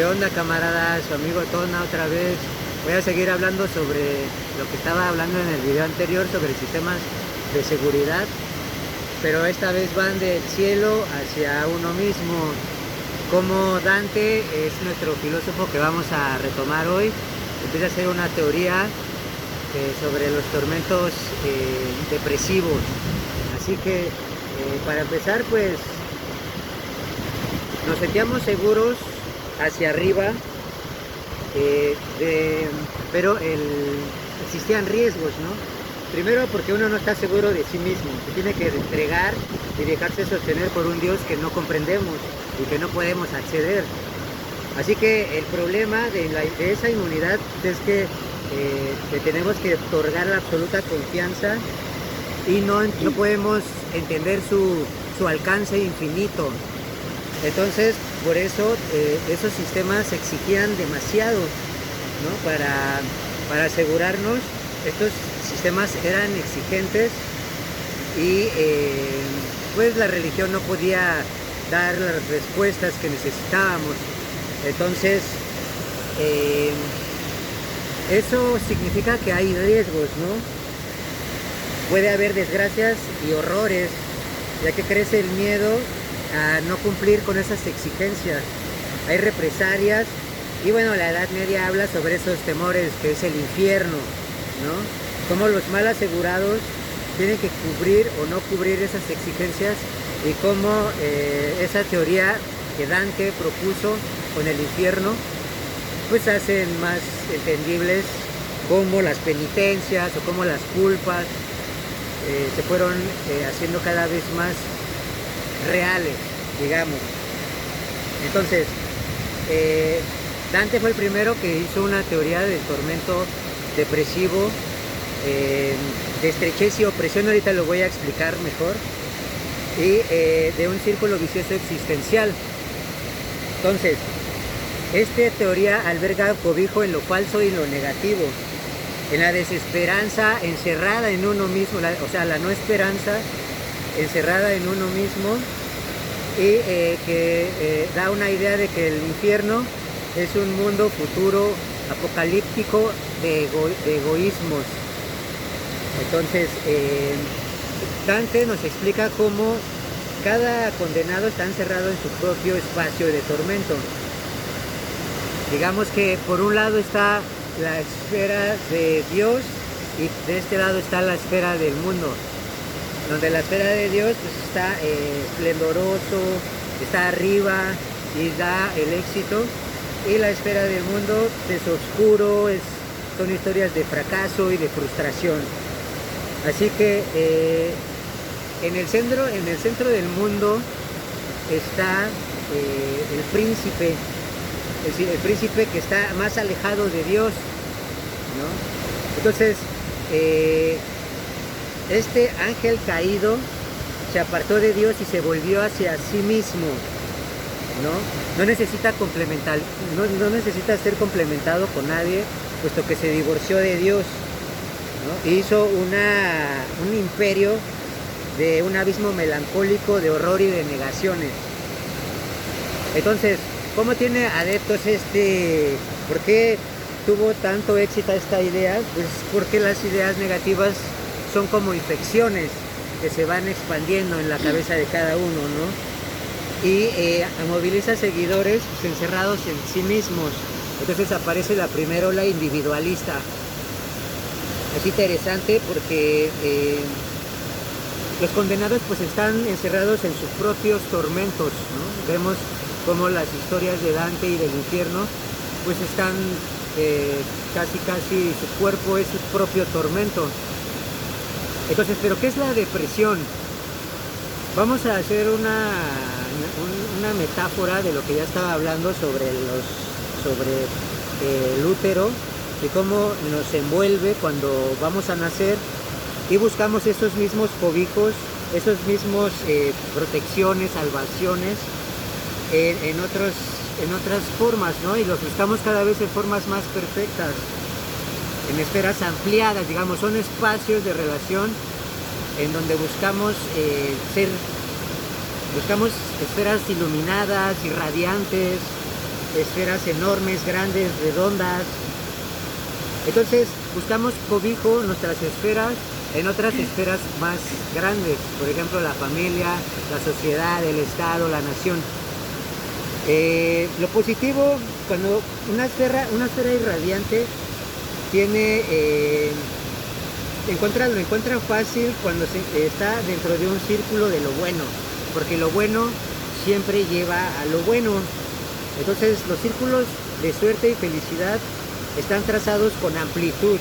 ¿Qué onda, camarada? Su amigo Tona otra vez. Voy a seguir hablando sobre lo que estaba hablando en el video anterior sobre sistemas de seguridad, pero esta vez van del cielo hacia uno mismo. Como Dante es nuestro filósofo que vamos a retomar hoy, empieza a hacer una teoría sobre los tormentos depresivos. Así que para empezar, pues nos sentíamos seguros hacia arriba, pero existían riesgos, ¿no? Primero porque uno no está seguro de sí mismo, se tiene que entregar y dejarse sostener por un Dios que no comprendemos y que no podemos acceder. Así que el problema de esa inmunidad es que le tenemos que otorgar la absoluta confianza y no podemos entender su alcance infinito. Entonces, por eso esos sistemas exigían demasiado, ¿no? Para asegurarnos. Estos sistemas eran exigentes y pues la religión no podía dar las respuestas que necesitábamos. Entonces, eso significa que hay riesgos, ¿no? Puede haber desgracias y horrores, ya que crece el miedo a no cumplir con esas exigencias. Hay represalias y bueno, la Edad Media habla sobre esos temores que es el infierno, ¿no? Como los mal asegurados tienen que cubrir o no cubrir esas exigencias y cómo esa teoría que Dante propuso con el infierno pues hacen más entendibles cómo las penitencias o cómo las culpas se fueron haciendo cada vez más reales, digamos. Entonces, Dante fue el primero que hizo una teoría del tormento depresivo, de estrechez y opresión, ahorita lo voy a explicar mejor, y de un círculo vicioso existencial. Entonces, esta teoría alberga cobijo en lo falso y lo negativo, en la desesperanza encerrada en uno mismo, o sea, la no esperanza encerrada en uno mismo, y que da una idea de que el infierno es un mundo futuro apocalíptico de egoísmos. Entonces, Dante nos explica cómo cada condenado está encerrado en su propio espacio de tormento. Digamos que por un lado está la esfera de Dios y de este lado está la esfera del mundo, donde la esfera de Dios pues está esplendoroso, está arriba y da el éxito, y la esfera del mundo es oscuro, son historias de fracaso y de frustración. Así que en el centro del mundo está el príncipe, es decir, el príncipe que está más alejado de Dios, ¿no? Entonces, este ángel caído se apartó de Dios y se volvió hacia sí mismo, ¿no? No necesita ser complementado con nadie, puesto que se divorció de Dios, ¿no? Hizo un imperio de un abismo melancólico de horror y de negaciones. Entonces, ¿cómo tiene adeptos ¿por qué tuvo tanto éxito esta idea? Pues porque las ideas negativas son como infecciones que se van expandiendo en la cabeza de cada uno, ¿no? Y moviliza seguidores pues, encerrados en sí mismos. Entonces aparece la primera ola individualista. Es interesante porque los condenados pues están encerrados en sus propios tormentos, ¿no? Vemos cómo las historias de Dante y del infierno pues están casi su cuerpo es su propio tormento. Entonces, ¿pero qué es la depresión? Vamos a hacer una metáfora de lo que ya estaba hablando sobre el útero y cómo nos envuelve cuando vamos a nacer y buscamos esos mismos cobijos, esos mismos protecciones, salvaciones en otras formas, ¿no? Y los buscamos cada vez en formas más perfectas, en esferas ampliadas, digamos, son espacios de relación en donde buscamos esferas iluminadas y radiantes, esferas enormes, grandes, redondas. Entonces buscamos cobijo, nuestras esferas, en otras esferas más grandes, por ejemplo la familia, la sociedad, el Estado, la nación. Lo positivo, cuando una esfera irradiante tiene, lo encuentra fácil cuando está dentro de un círculo de lo bueno, porque lo bueno siempre lleva a lo bueno. Entonces los círculos de suerte y felicidad están trazados con amplitud,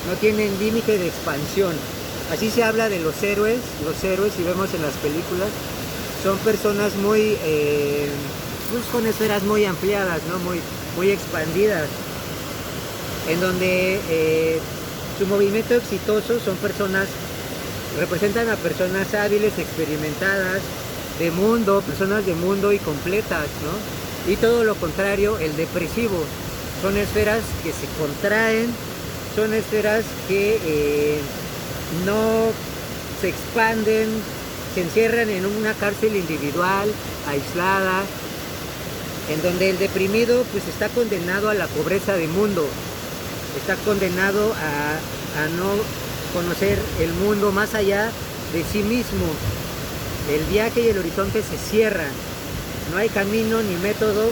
no tienen límite de expansión. Así se habla de los héroes. Los héroes, si vemos en las películas, son personas muy pues con esferas muy ampliadas, ¿no? muy expandidas, en donde su movimiento exitoso son personas, representan a personas hábiles, experimentadas, personas de mundo y completas, ¿no? Y todo lo contrario, el depresivo, son esferas que se contraen, son esferas que no se expanden, se encierran en una cárcel individual, aislada, en donde el deprimido pues está condenado a la pobreza de mundo, está condenado a no conocer el mundo más allá de sí mismo. El viaje y el horizonte se cierran, no hay camino ni método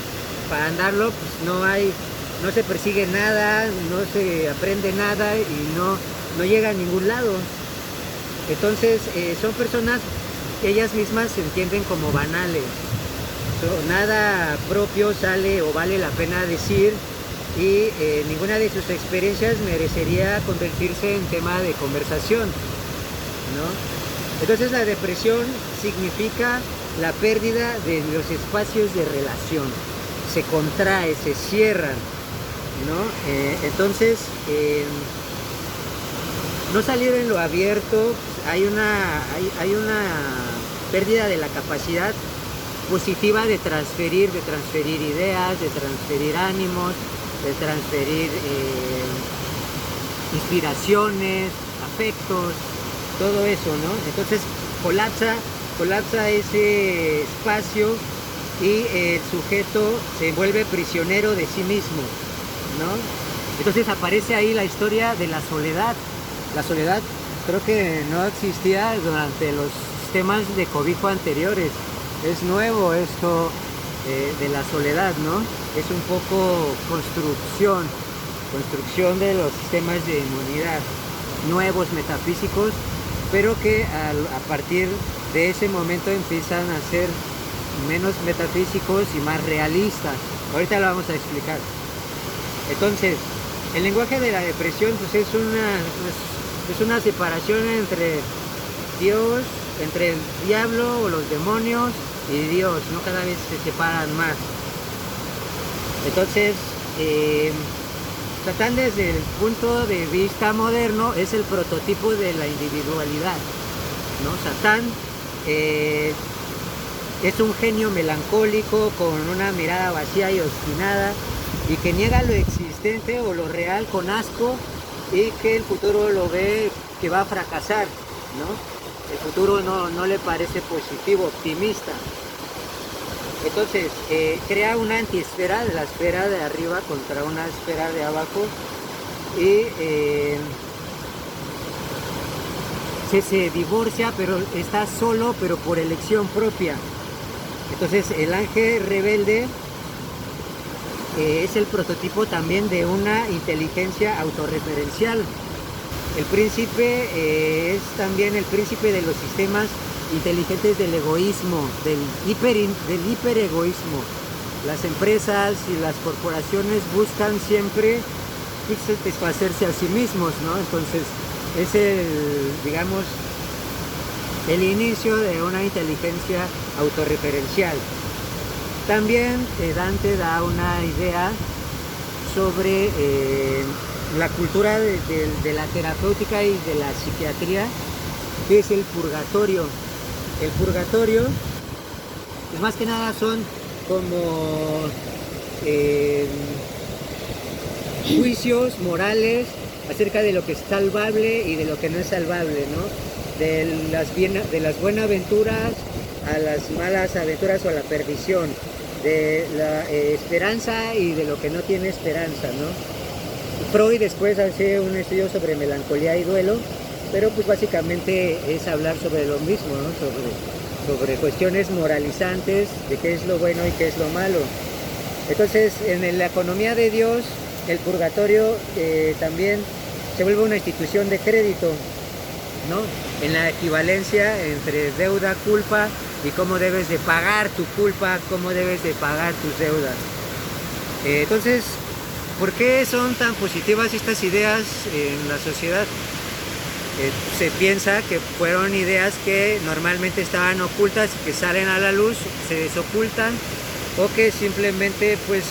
para andarlo, pues no se persigue nada, no se aprende nada y no llega a ningún lado. Entonces son personas que ellas mismas se entienden como banales. Nada propio sale o vale la pena decir, y ninguna de sus experiencias merecería convertirse en tema de conversación, ¿no? Entonces la depresión significa la pérdida de los espacios de relación, se contrae, se cierran, ¿no? Entonces no salir en lo abierto, hay una pérdida de la capacidad positiva de transferir ideas, de transferir ánimos, de transferir inspiraciones, afectos, todo eso, ¿no? Entonces colapsa ese espacio y el sujeto se vuelve prisionero de sí mismo, ¿no? Entonces aparece ahí la historia de la soledad. La soledad creo que no existía durante los temas de cobijo anteriores. Es nuevo esto de la soledad, ¿no? Es un poco construcción de los sistemas de inmunidad nuevos, metafísicos, pero que a partir de ese momento empiezan a ser menos metafísicos y más realistas. Ahorita lo vamos a explicar. Entonces, el lenguaje de la depresión pues es una separación entre Dios, entre el diablo o los demonios y Dios, ¿no? Cada vez se separan más. Entonces, Satán desde el punto de vista moderno es el prototipo de la individualidad, ¿no? Satán es un genio melancólico con una mirada vacía y obstinada y que niega lo existente o lo real con asco, y que el futuro lo ve que va a fracasar, ¿no? El futuro no le parece positivo, optimista. Entonces crea una antiesfera de la esfera de arriba contra una esfera de abajo, y se divorcia, pero está solo, pero por elección propia. Entonces el ángel rebelde es el prototipo también de una inteligencia autorreferencial. El príncipe es también el príncipe de los sistemas inteligentes del egoísmo, del hiperegoísmo. Las empresas y las corporaciones buscan siempre satisfacerse a sí mismos, ¿no? Entonces es digamos, el inicio de una inteligencia autorreferencial. También Dante da una idea sobre la cultura de la terapéutica y de la psiquiatría, que es el purgatorio. El purgatorio, pues más que nada son como juicios morales acerca de lo que es salvable y de lo que no es salvable, ¿no? De las buenas aventuras a las malas aventuras o a la perdición. de la esperanza y de lo que no tiene esperanza, ¿no? Freud después hace un estudio sobre melancolía y duelo, pero pues básicamente es hablar sobre lo mismo, ¿no? Sobre cuestiones moralizantes de qué es lo bueno y qué es lo malo. Entonces, en la economía de Dios, el purgatorio también se vuelve una institución de crédito, ¿no? En la equivalencia entre deuda, culpa y cómo debes de pagar tu culpa, cómo debes de pagar tus deudas. Entonces, ¿por qué son tan positivas estas ideas en la sociedad? Se piensa que fueron ideas que normalmente estaban ocultas y que salen a la luz, se desocultan, o que simplemente pues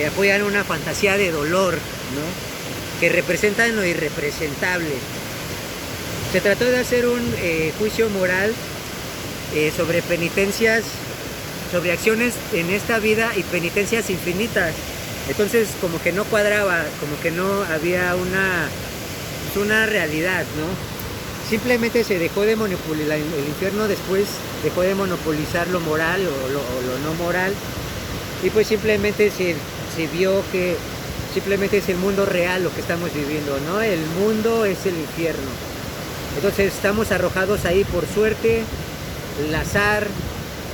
apoyan una fantasía de dolor, ¿no? Que representan lo irrepresentable. Se trató de hacer un juicio moral sobre penitencias, sobre acciones en esta vida y penitencias infinitas. Entonces como que no cuadraba, como que no había una realidad, ¿no? Simplemente se dejó de monopolizar el infierno, después dejó de monopolizar lo moral o lo no moral, y pues simplemente se vio que simplemente es el mundo real lo que estamos viviendo, ¿no? El mundo es el infierno. Entonces estamos arrojados ahí por suerte, el azar,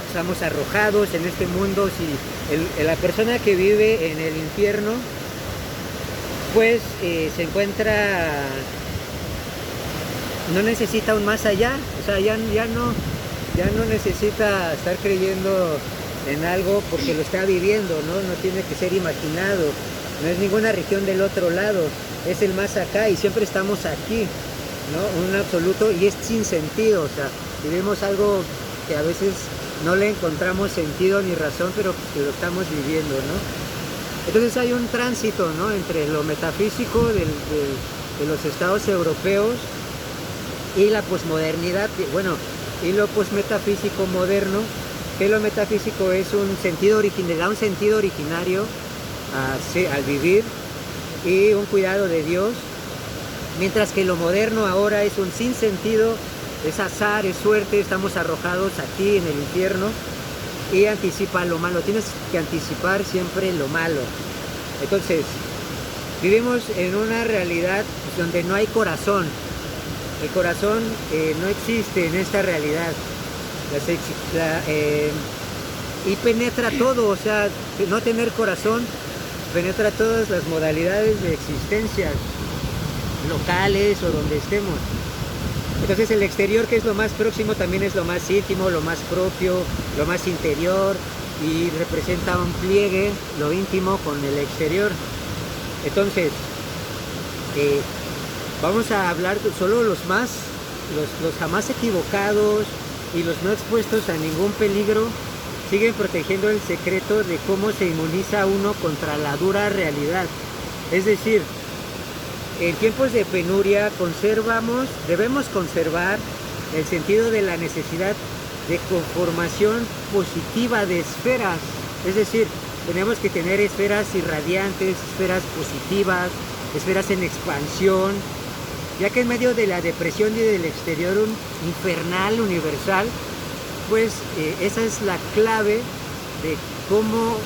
estamos arrojados en este mundo. Si la persona que vive en el infierno pues se encuentra, no necesita un más allá, o sea, ya no necesita estar creyendo en algo porque lo está viviendo, ¿no? No tiene que ser imaginado, no es ninguna región del otro lado, es el más acá y siempre estamos aquí, ¿no? Un absoluto, y es sin sentido, o sea, vivimos algo que a veces no le encontramos sentido ni razón, pero que lo estamos viviendo, ¿no? Entonces hay un tránsito, ¿no? Entre lo metafísico de los estados europeos y la posmodernidad, bueno, y lo posmetafísico moderno, que lo metafísico es un sentido originario, da un sentido originario al vivir y un cuidado de Dios, mientras que lo moderno ahora es un sinsentido, es azar, es suerte, estamos arrojados aquí en el infierno. Y anticipa lo malo, tienes que anticipar siempre lo malo. Entonces, vivimos en una realidad donde no hay corazón. El corazón no existe en esta realidad. Y penetra todo, o sea, no tener corazón penetra todas las modalidades de existencia, locales o donde estemos. Entonces el exterior, que es lo más próximo, también es lo más íntimo, lo más propio, lo más interior, y representa un pliegue, lo íntimo con el exterior. Entonces, vamos a hablar solo los jamás equivocados y los no expuestos a ningún peligro, siguen protegiendo el secreto de cómo se inmuniza uno contra la dura realidad. Es decir, en tiempos de penuria debemos conservar el sentido de la necesidad de conformación positiva de esferas. Es decir, tenemos que tener esferas irradiantes, esferas positivas, esferas en expansión, ya que en medio de la depresión y del exterior infernal universal, pues esa es la clave de cómo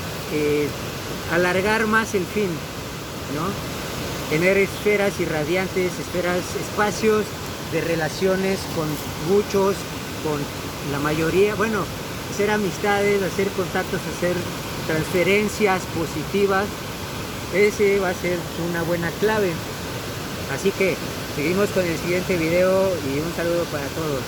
alargar más el fin, ¿no? Tener esferas irradiantes, espacios de relaciones con muchos, con la mayoría, bueno, hacer amistades, hacer contactos, hacer transferencias positivas, ese va a ser una buena clave. Así que seguimos con el siguiente video y un saludo para todos.